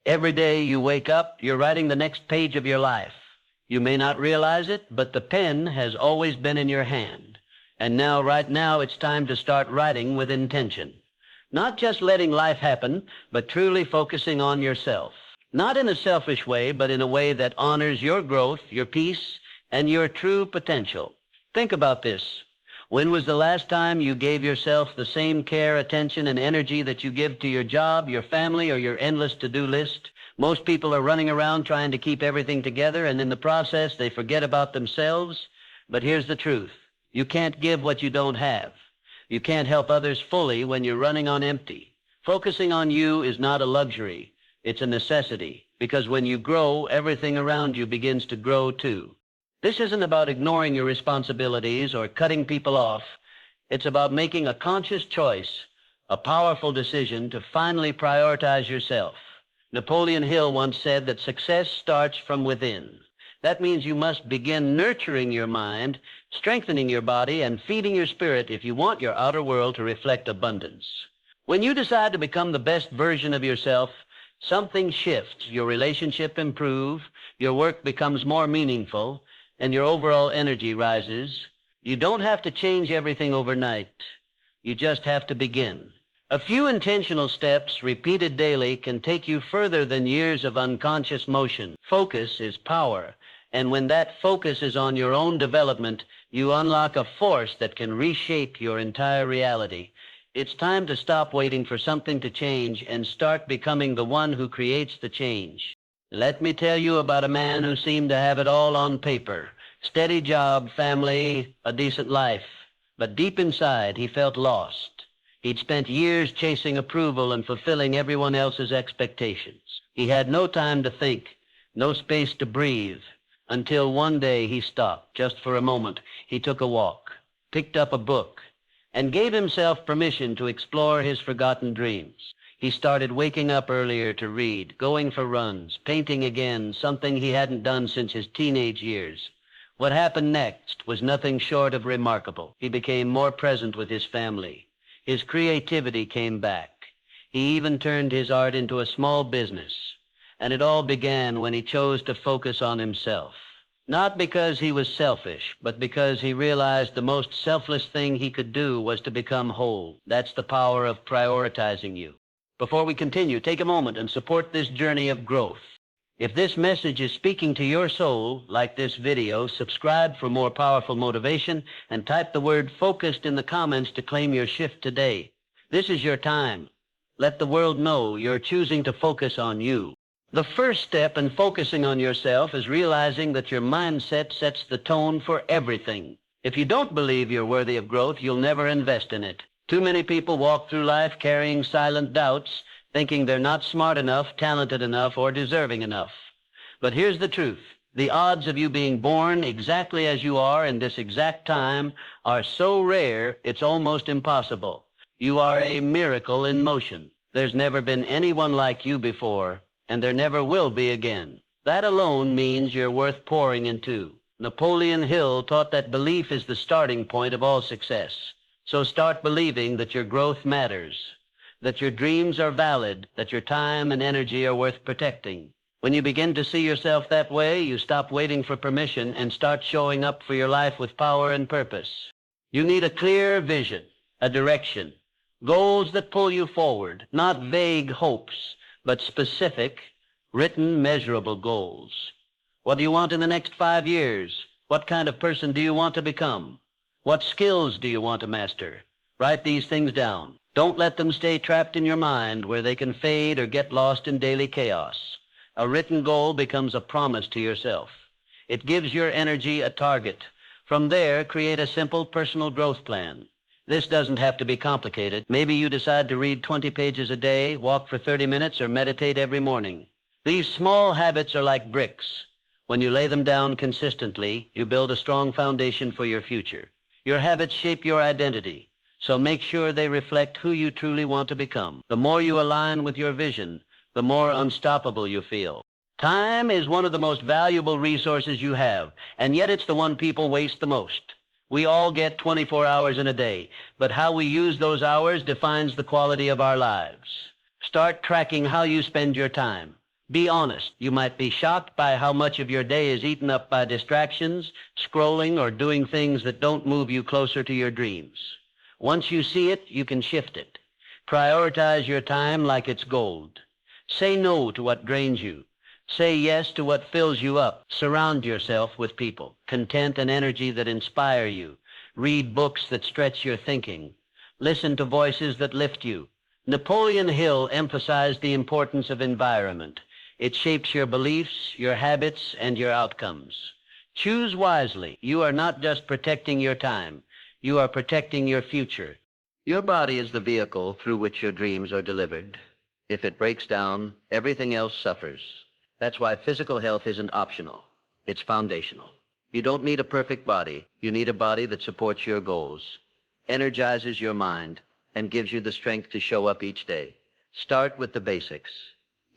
Every day you wake up, you're writing the next page of your life. You may not realize it, but the pen has always been in your hand. And now, right now, it's time to start writing with intention. Not just letting life happen, but truly focusing on yourself. Not in a selfish way, but in a way that honors your growth, your peace, and your true potential. Think about this. When was the last time you gave yourself the same care, attention, and energy that you give to your job, your family, or your endless to-do list? Most people are running around trying to keep everything together, and in the process, they forget about themselves. But here's the truth. You can't give what you don't have. You can't help others fully when you're running on empty. Focusing on you is not a luxury. It's a necessity, because when you grow, everything around you begins to grow too. This isn't about ignoring your responsibilities or cutting people off. It's about making a conscious choice, a powerful decision to finally prioritize yourself. Napoleon Hill once said that success starts from within. That means you must begin nurturing your mind, strengthening your body, and feeding your spirit if you want your outer world to reflect abundance. When you decide to become the best version of yourself, something shifts. Your relationship improves, your work becomes more meaningful, and your overall energy rises. You don't have to change everything overnight. You just have to begin. A few intentional steps repeated daily can take you further than years of unconscious motion. Focus is power, and when that focus is on your own development, you unlock a force that can reshape your entire reality. It's time to stop waiting for something to change and start becoming the one who creates the change. Let me tell you about a man who seemed to have it all on paper. Steady job, family, a decent life. But deep inside, he felt lost. He'd spent years chasing approval and fulfilling everyone else's expectations. He had no time to think, no space to breathe, until one day he stopped, just for a moment. He took a walk, picked up a book, and gave himself permission to explore his forgotten dreams. He started waking up earlier to read, going for runs, painting again, something he hadn't done since his teenage years. What happened next was nothing short of remarkable. He became more present with his family. His creativity came back. He even turned his art into a small business. And it all began when he chose to focus on himself. Not because he was selfish, but because he realized the most selfless thing he could do was to become whole. That's the power of prioritizing you. Before we continue, take a moment and support this journey of growth. If this message is speaking to your soul, like this video, subscribe for more powerful motivation and type the word focused in the comments to claim your shift today. This is your time. Let the world know you're choosing to focus on you. The first step in focusing on yourself is realizing that your mindset sets the tone for everything. If you don't believe you're worthy of growth, you'll never invest in it. Too many people walk through life carrying silent doubts, thinking they're not smart enough, talented enough, or deserving enough. But here's the truth. The odds of you being born exactly as you are in this exact time are so rare, it's almost impossible. You are a miracle in motion. There's never been anyone like you before, and there never will be again. That alone means you're worth pouring into. Napoleon Hill taught that belief is the starting point of all success. So start believing that your growth matters, that your dreams are valid, that your time and energy are worth protecting. When you begin to see yourself that way, you stop waiting for permission and start showing up for your life with power and purpose. You need a clear vision, a direction, goals that pull you forward, not vague hopes, but specific, written, measurable goals. What do you want in the next 5 years? What kind of person do you want to become? What skills do you want to master? Write these things down. Don't let them stay trapped in your mind where they can fade or get lost in daily chaos. A written goal becomes a promise to yourself. It gives your energy a target. From there, create a simple personal growth plan. This doesn't have to be complicated. Maybe you decide to read 20 pages a day, walk for 30 minutes, or meditate every morning. These small habits are like bricks. When you lay them down consistently, you build a strong foundation for your future. Your habits shape your identity, so make sure they reflect who you truly want to become. The more you align with your vision, the more unstoppable you feel. Time is one of the most valuable resources you have, and yet it's the one people waste the most. We all get 24 hours in a day, but how we use those hours defines the quality of our lives. Start tracking how you spend your time. Be honest. You might be shocked by how much of your day is eaten up by distractions, scrolling, or doing things that don't move you closer to your dreams. Once you see it, you can shift it. Prioritize your time like it's gold. Say no to what drains you. Say yes to what fills you up. Surround yourself with people, content and energy that inspire you. Read books that stretch your thinking. Listen to voices that lift you. Napoleon Hill emphasized the importance of environment. It shapes your beliefs, your habits, and your outcomes. Choose wisely. You are not just protecting your time. You are protecting your future. Your body is the vehicle through which your dreams are delivered. If it breaks down, everything else suffers. That's why physical health isn't optional. It's foundational. You don't need a perfect body. You need a body that supports your goals, energizes your mind, and gives you the strength to show up each day. Start with the basics.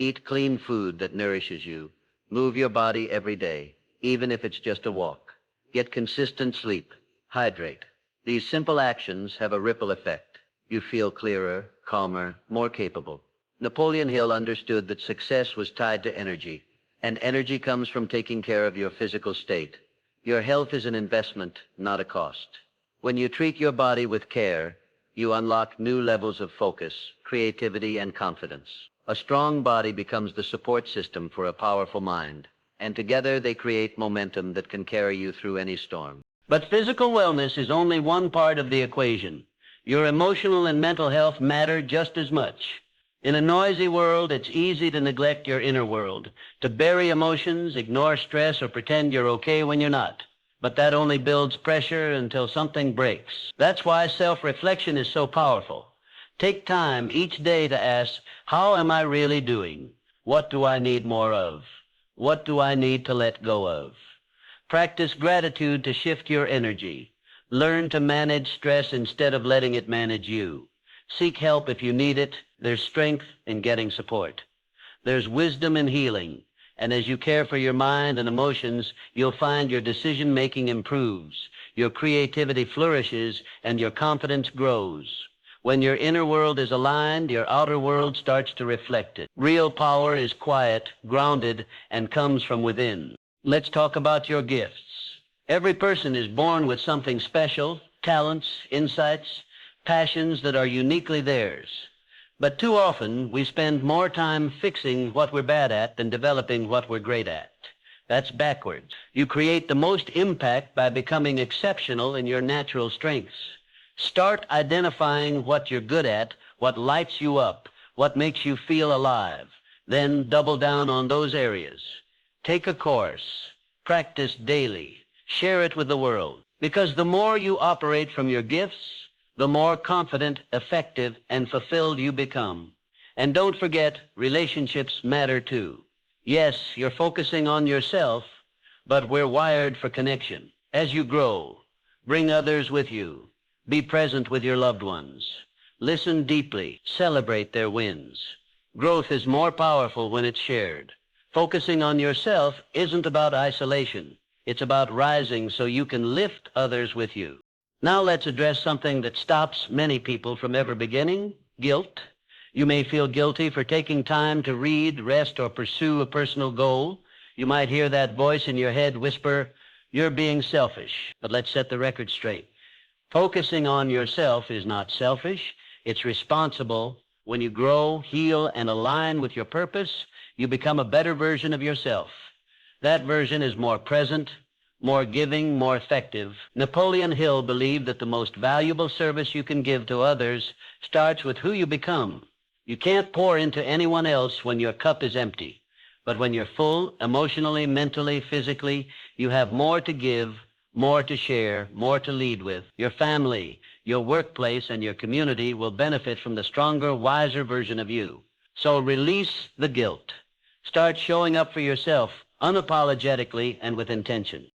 Eat clean food that nourishes you. Move your body every day, even if it's just a walk. Get consistent sleep. Hydrate. These simple actions have a ripple effect. You feel clearer, calmer, more capable. Napoleon Hill understood that success was tied to energy, and energy comes from taking care of your physical state. Your health is an investment, not a cost. When you treat your body with care, you unlock new levels of focus, creativity, and confidence. A strong body becomes the support system for a powerful mind, and together they create momentum that can carry you through any storm. But physical wellness is only one part of the equation. Your emotional and mental health matter just as much. In a noisy world, it's easy to neglect your inner world, to bury emotions, ignore stress, or pretend you're okay when you're not. But that only builds pressure until something breaks. That's why self-reflection is so powerful. Take time each day to ask, how am I really doing? What do I need more of? What do I need to let go of? Practice gratitude to shift your energy. Learn to manage stress instead of letting it manage you. Seek help if you need it. There's strength in getting support. There's wisdom in healing. And as you care for your mind and emotions, you'll find your decision-making improves, your creativity flourishes, and your confidence grows. When your inner world is aligned, your outer world starts to reflect it. Real power is quiet, grounded, and comes from within. Let's talk about your gifts. Every person is born with something special, talents, insights, passions that are uniquely theirs. But too often, we spend more time fixing what we're bad at than developing what we're great at. That's backwards. You create the most impact by becoming exceptional in your natural strengths. Start identifying what you're good at, what lights you up, what makes you feel alive. Then double down on those areas. Take a course. Practice daily. Share it with the world. Because the more you operate from your gifts, the more confident, effective, and fulfilled you become. And don't forget, relationships matter too. Yes, you're focusing on yourself, but we're wired for connection. As you grow, bring others with you. Be present with your loved ones. Listen deeply. Celebrate their wins. Growth is more powerful when it's shared. Focusing on yourself isn't about isolation. It's about rising so you can lift others with you. Now let's address something that stops many people from ever beginning: guilt. You may feel guilty for taking time to read, rest, or pursue a personal goal. You might hear that voice in your head whisper, "You're being selfish." But let's set the record straight. Focusing on yourself is not selfish. It's responsible. When you grow, heal, and align with your purpose, you become a better version of yourself. That version is more present, more giving, more effective. Napoleon Hill believed that the most valuable service you can give to others starts with who you become. You can't pour into anyone else when your cup is empty. But when you're full, emotionally, mentally, physically, you have more to give, more to share, more to lead with. Your family, your workplace, and your community will benefit from the stronger, wiser version of you. So release the guilt. Start showing up for yourself unapologetically and with intention.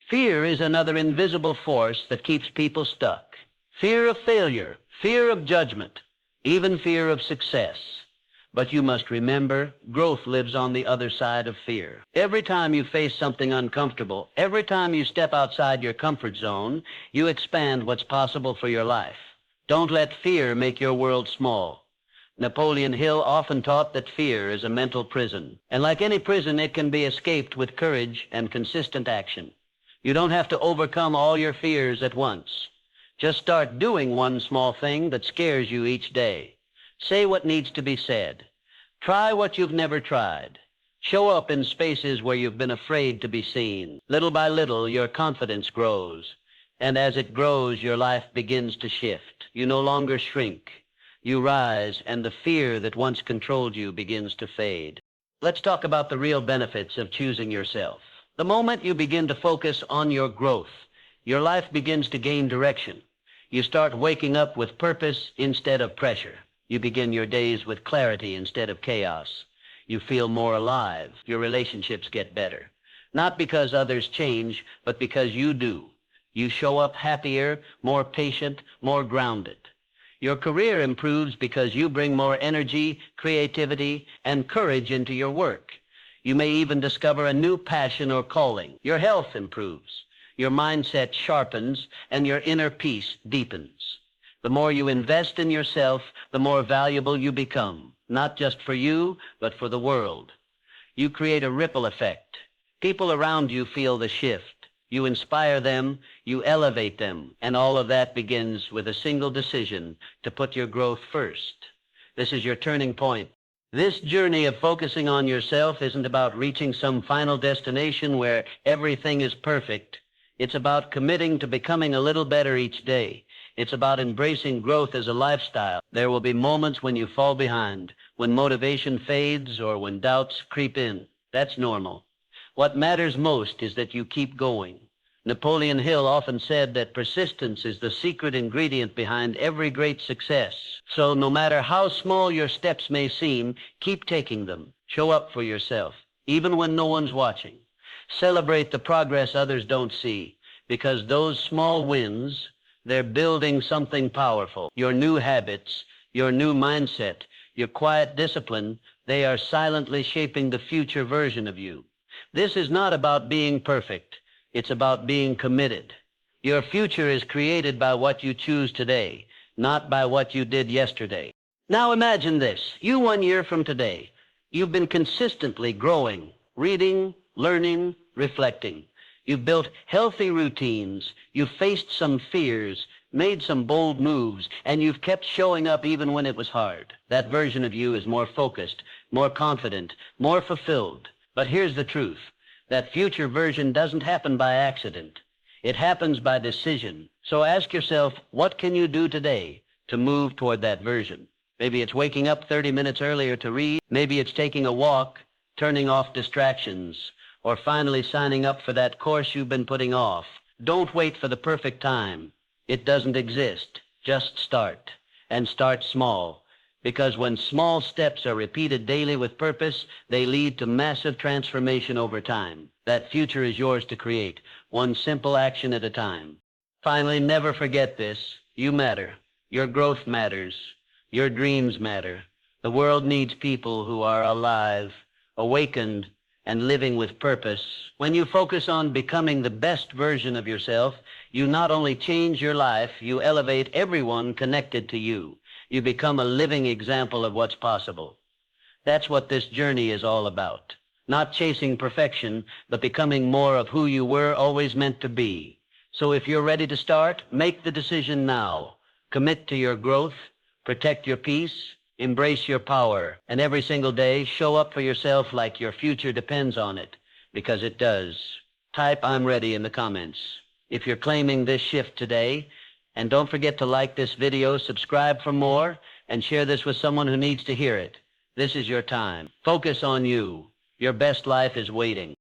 Fear is another invisible force that keeps people stuck. Fear of failure, fear of judgment, even fear of success. But you must remember, growth lives on the other side of fear. Every time you face something uncomfortable, every time you step outside your comfort zone, you expand what's possible for your life. Don't let fear make your world small. Napoleon Hill often taught that fear is a mental prison. And like any prison, it can be escaped with courage and consistent action. You don't have to overcome all your fears at once. Just start doing one small thing that scares you each day. Say what needs to be said. Try what you've never tried. Show up in spaces where you've been afraid to be seen. Little by little, your confidence grows. And as it grows, your life begins to shift. You no longer shrink. You rise, and the fear that once controlled you begins to fade. Let's talk about the real benefits of choosing yourself. The moment you begin to focus on your growth, your life begins to gain direction. You start waking up with purpose instead of pressure. You begin your days with clarity instead of chaos. You feel more alive. Your relationships get better. Not because others change, but because you do. You show up happier, more patient, more grounded. Your career improves because you bring more energy, creativity, and courage into your work. You may even discover a new passion or calling. Your health improves. Your mindset sharpens, and your inner peace deepens. The more you invest in yourself, the more valuable you become, not just for you, but for the world. You create a ripple effect. People around you feel the shift. You inspire them, you elevate them, and all of that begins with a single decision to put your growth first. This is your turning point. This journey of focusing on yourself isn't about reaching some final destination where everything is perfect. It's about committing to becoming a little better each day. It's about embracing growth as a lifestyle. There will be moments when you fall behind, when motivation fades, or when doubts creep in. That's normal. What matters most is that you keep going. Napoleon Hill often said that persistence is the secret ingredient behind every great success. So no matter how small your steps may seem, keep taking them. Show up for yourself, even when no one's watching. Celebrate the progress others don't see, because those small wins, they're building something powerful. Your new habits, your new mindset, your quiet discipline, they are silently shaping the future version of you. This is not about being perfect. It's about being committed. Your future is created by what you choose today, not by what you did yesterday. Now imagine this. You 1 year from today, you've been consistently growing, reading, learning, reflecting. You've built healthy routines. You've faced some fears, made some bold moves, and you've kept showing up even when it was hard. That version of you is more focused, more confident, more fulfilled. But here's the truth. That future version doesn't happen by accident. It happens by decision. So ask yourself, what can you do today to move toward that version? Maybe it's waking up 30 minutes earlier to read. Maybe it's taking a walk, turning off distractions, or finally signing up for that course you've been putting off. Don't wait for the perfect time. It doesn't exist. Just start. And start small. Because when small steps are repeated daily with purpose, they lead to massive transformation over time. That future is yours to create, one simple action at a time. Finally, never forget this. You matter. Your growth matters. Your dreams matter. The world needs people who are alive, awakened, and living with purpose. When you focus on becoming the best version of yourself, you not only change your life, you elevate everyone connected to you. You become a living example of what's possible. That's what this journey is all about. Not chasing perfection, but becoming more of who you were always meant to be. So if you're ready to start, make the decision now. Commit to your growth, protect your peace, embrace your power, and every single day show up for yourself like your future depends on it, because it does. Type "I'm ready" in the comments if you're claiming this shift today. And don't forget to like this video, subscribe for more, and share this with someone who needs to hear it. This is your time. Focus on you. Your best life is waiting.